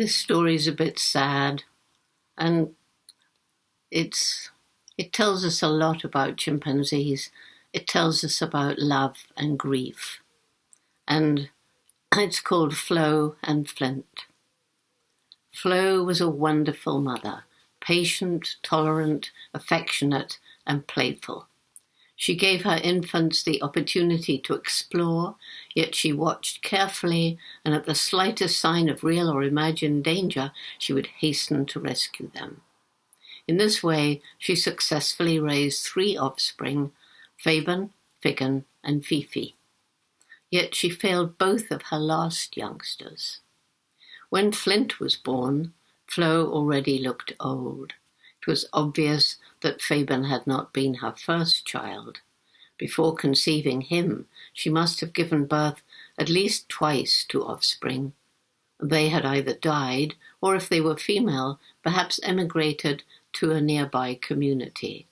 This story's a bit sad, and it tells us a lot about chimpanzees. It tells us about love and grief. And it's called Flo and Flint. Flo was a wonderful mother, patient, tolerant, affectionate, and playful. She gave her infants the opportunity to explore, yet she watched carefully, and at the slightest sign of real or imagined danger, she would hasten to rescue them. In this way, she successfully raised 3 offspring, Fabian, Figan, and Fifi. Yet she failed both of her last youngsters. When Flint was born, Flo already looked old. It was obvious that Fabian had not been her first child. Before conceiving him, she must have given birth at least twice to offspring. They had either died, or if they were female, perhaps emigrated to a nearby community.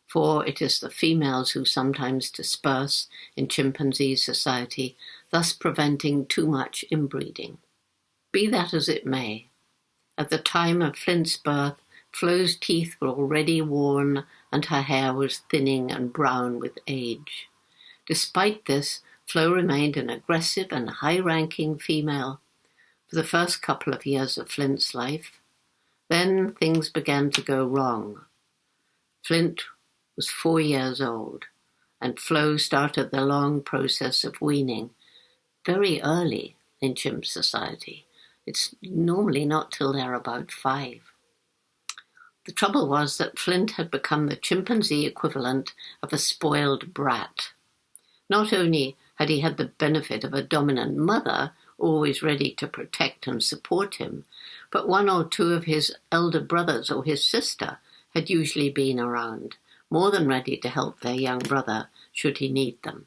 For it is the females who sometimes disperse in chimpanzee society, thus preventing too much inbreeding. Be that as it may, at the time of Flint's birth, Flo's teeth were already worn and her hair was thinning and brown with age. Despite this, Flo remained an aggressive and high-ranking female for the first couple of years of Flint's life. Then things began to go wrong. Flint was 4 years old, and Flo started the long process of weaning very early in chimp society. It's normally not till they're about 5. The trouble was that Flint had become the chimpanzee equivalent of a spoiled brat. Not only had he had the benefit of a dominant mother, always ready to protect and support him, but 1 or 2 of his elder brothers or his sister had usually been around, more than ready to help their young brother should he need them.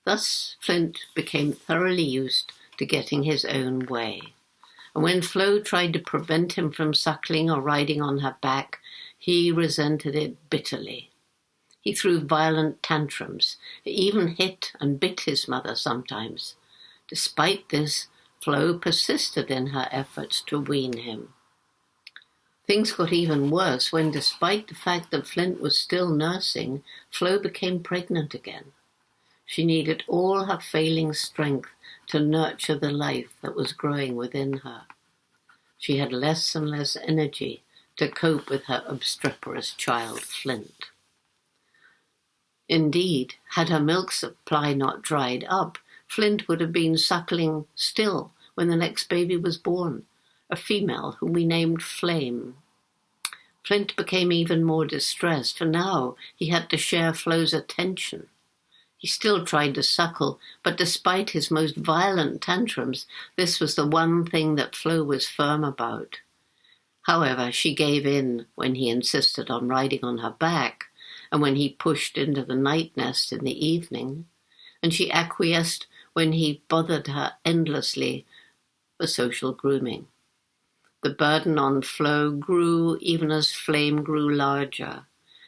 Thus Flint became thoroughly used to getting his own way. And when Flo tried to prevent him from suckling or riding on her back, he resented it bitterly. He threw violent tantrums. He even hit and bit his mother sometimes. Despite this, Flo persisted in her efforts to wean him. Things got even worse when, despite the fact that Flint was still nursing, Flo became pregnant again. She needed all her failing strength to nurture the life that was growing within her. She had less and less energy to cope with her obstreperous child, Flint. Indeed, had her milk supply not dried up, Flint would have been suckling still when the next baby was born, a female whom we named Flame. Flint became even more distressed, for now he had to share Flo's attention. He still tried to suckle, but despite his most violent tantrums, this was the one thing that Flo was firm about. However, she gave in when he insisted on riding on her back, and when he pushed into the night nest in the evening, and she acquiesced when he bothered her endlessly for social grooming. The burden on Flo grew even as Flame grew larger,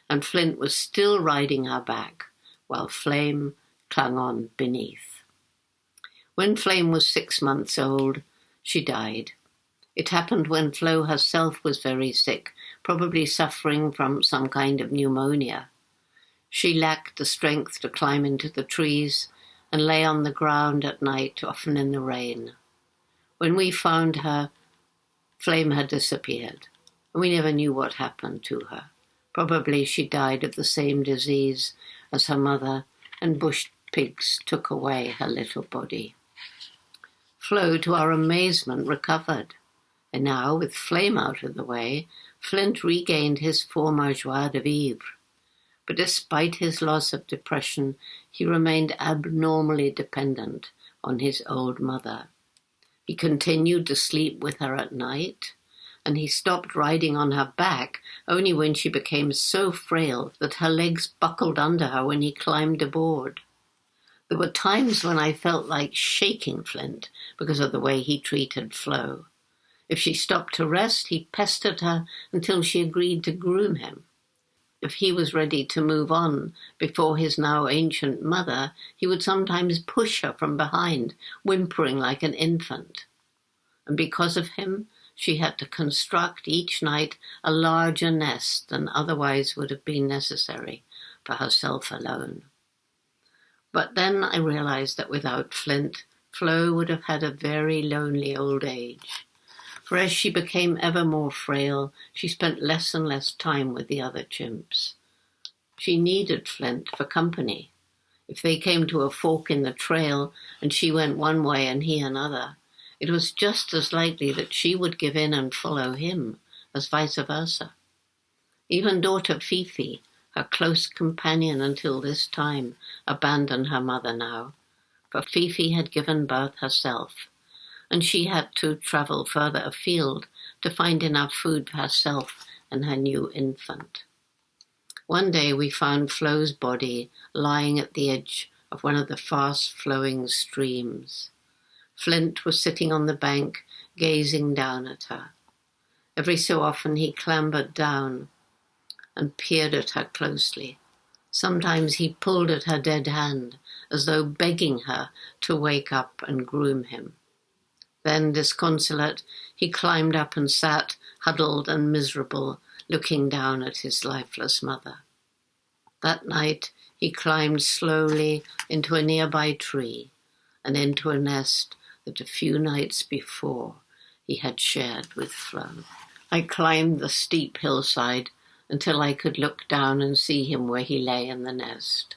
and Flint was still riding her back, while Flame clung on beneath. When Flame was 6 months old, she died. It happened when Flo herself was very sick, probably suffering from some kind of pneumonia. She lacked the strength to climb into the trees and lay on the ground at night, often in the rain. When we found her, Flame had disappeared, and we never knew what happened to her. Probably she died of the same disease as her mother, and bush pigs took away her little body. Flo, to our amazement, recovered, and now, with Flame out of the way, Flint regained his former joie de vivre. But despite his loss of depression, he remained abnormally dependent on his old mother. He continued to sleep with her at night, and he stopped riding on her back only when she became so frail that her legs buckled under her when he climbed aboard. There were times when I felt like shaking Flint because of the way he treated Flo. If she stopped to rest, he pestered her until she agreed to groom him. If he was ready to move on before his now ancient mother, he would sometimes push her from behind, whimpering like an infant. And because of him, she had to construct each night a larger nest than otherwise would have been necessary for herself alone. But then I realized that without Flint, Flo would have had a very lonely old age. For as she became ever more frail, she spent less and less time with the other chimps. She needed Flint for company. If they came to a fork in the trail and she went one way and he another, it was just as likely that she would give in and follow him as vice versa. Even daughter Fifi, her close companion until this time, abandoned her mother now, for Fifi had given birth herself, and she had to travel further afield to find enough food for herself and her new infant. One day we found Flo's body lying at the edge of one of the fast-flowing streams. Flint was sitting on the bank, gazing down at her. Every so often he clambered down and peered at her closely. Sometimes he pulled at her dead hand, as though begging her to wake up and groom him. Then, disconsolate, he climbed up and sat, huddled and miserable, looking down at his lifeless mother. That night he climbed slowly into a nearby tree and into a nest that a few nights before he had shared with Flo. I climbed the steep hillside until I could look down and see him where he lay in the nest.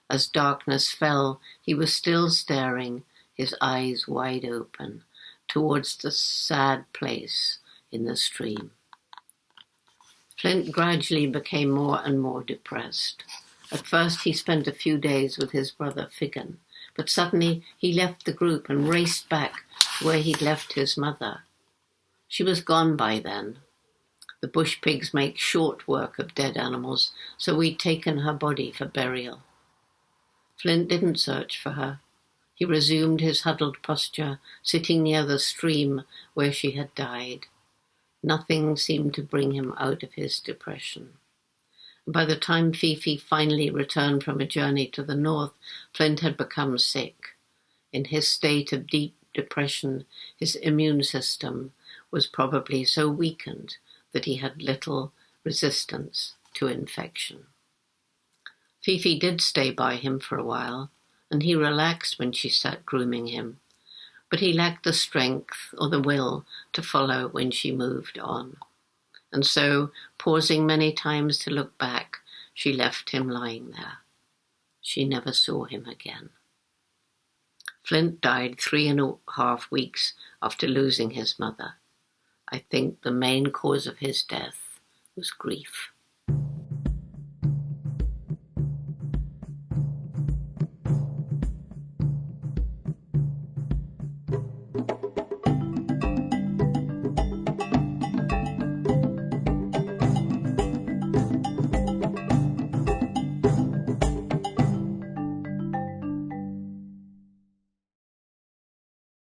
As darkness fell, he was still staring, his eyes wide open, towards the sad place in the stream. Flint gradually became more and more depressed. At first he spent a few days with his brother Figan, but suddenly he left the group and raced back to where he'd left his mother. She was gone by then. The bush pigs make short work of dead animals, so we'd taken her body for burial. Flint didn't search for her. He resumed his huddled posture, sitting near the stream where she had died. Nothing seemed to bring him out of his depression. By the time Fifi finally returned from a journey to the north, Flint had become sick. In his state of deep depression, his immune system was probably so weakened that he had little resistance to infection. Fifi did stay by him for a while, and he relaxed when she sat grooming him, but he lacked the strength or the will to follow when she moved on. And so, pausing many times to look back, she left him lying there. She never saw him again. Flint died 3.5 weeks after losing his mother. I think the main cause of his death was grief.